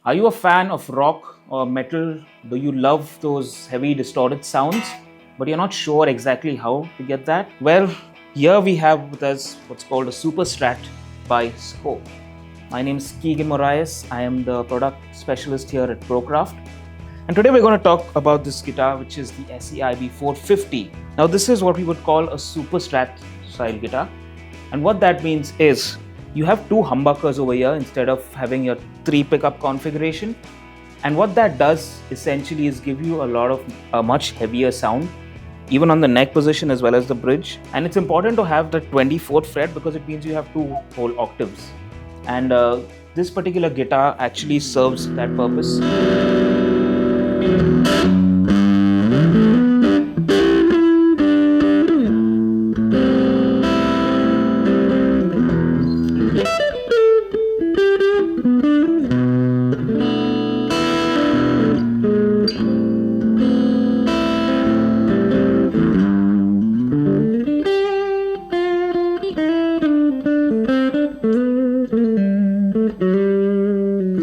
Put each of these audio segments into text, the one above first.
Are you a fan of rock or metal? Do you love those heavy distorted sounds, but you're not sure exactly how to get that? Well, here we have with us what's called a Super Strat by Sqoe. My name is Keegan. I am the product specialist here at ProCraft. And today we're going to talk about this guitar, which is the Seib 450. Now, this is what we would call a Super Strat style guitar. And what that means is you have two humbuckers over here instead of having your 3 pickup configuration. And what that does essentially is give you a much heavier sound, even on the neck position as well as the bridge. And it's important to have the 24th fret because it means you have 2 whole octaves. And this particular guitar actually serves that purpose.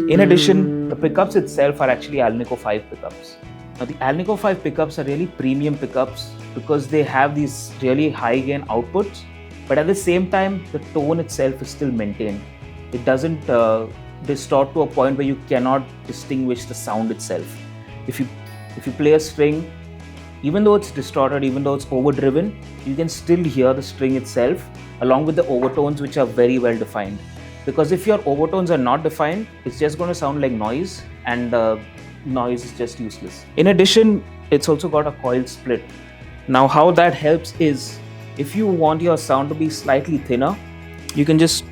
In addition, the pickups itself are actually Alnico 5 pickups. Now, the Alnico 5 pickups are really premium pickups because they have these really high gain outputs, but at the same time, the tone itself is still maintained. It doesn't distort to a point where you cannot distinguish the sound itself. If you play a string, even though it's distorted, even though it's overdriven, you can still hear the string itself along with the overtones, which are very well defined. Because if your overtones are not defined, it's just going to sound like noise, and noise is just useless. In addition, it's also got a coil split. Now, how that helps is if you want your sound to be slightly thinner, you can just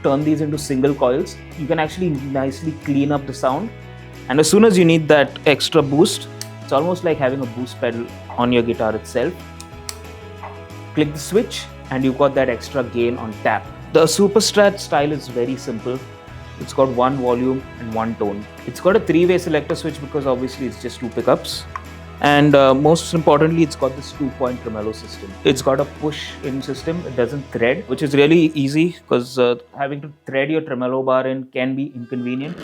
turn these into single coils. You can actually nicely clean up the sound, and as soon as you need that extra boost, it's almost like having a boost pedal on your guitar itself. Click the switch and you've got that extra gain on tap. The Super Strat style is very simple. It's got one volume and one tone. It's got a 3-way selector switch because obviously it's just 2 pickups. And most importantly, it's got this 2-point tremolo system. It's got a push-in system. It doesn't thread, which is really easy because having to thread your tremolo bar in can be inconvenient.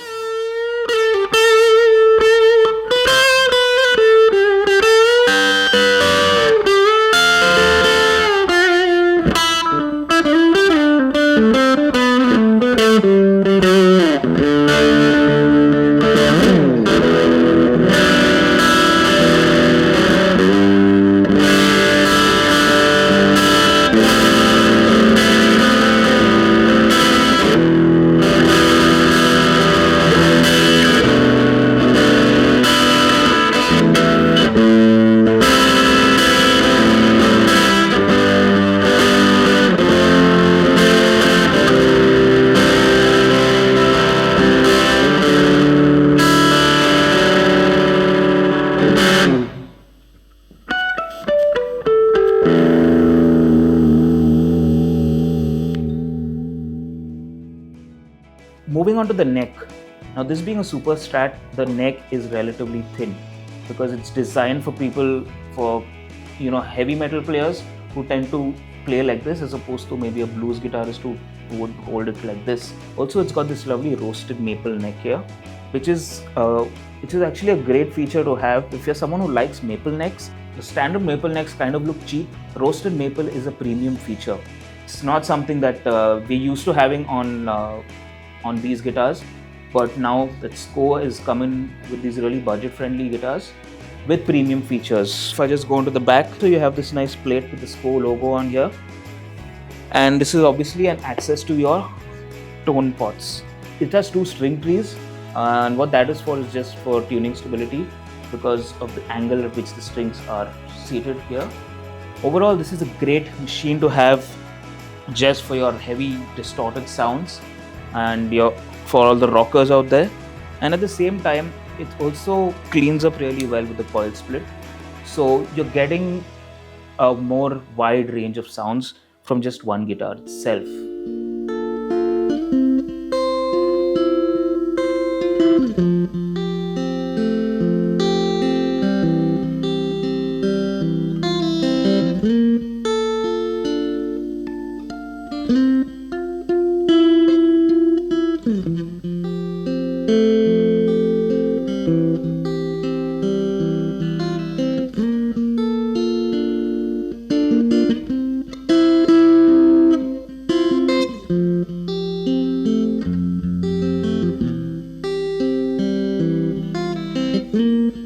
Moving on to the neck. Now, this being a Super Strat, the neck is relatively thin because it's designed for people, for heavy metal players who tend to play like this, as opposed to maybe a blues guitarist who would hold it like this. Also, it's got this lovely roasted maple neck here, which is actually a great feature to have if you're someone who likes maple necks. The standard maple necks kind of look cheap. Roasted maple is a premium feature. It's not something that we're used to having on these guitars, but now that Sqoe is coming with these really budget-friendly guitars with premium features. If I just go into the back, so you have this nice plate with the Sqoe logo on here, and this is obviously an access to your tone pots. It has 2 string trees, and what that is for is just for tuning stability because of the angle at which the strings are seated here. Overall, this is a great machine to have just for your heavy distorted sounds and for all the rockers out there. And at the same time, it also cleans up really well with the coil split. So you're getting a more wide range of sounds from just one guitar itself. you.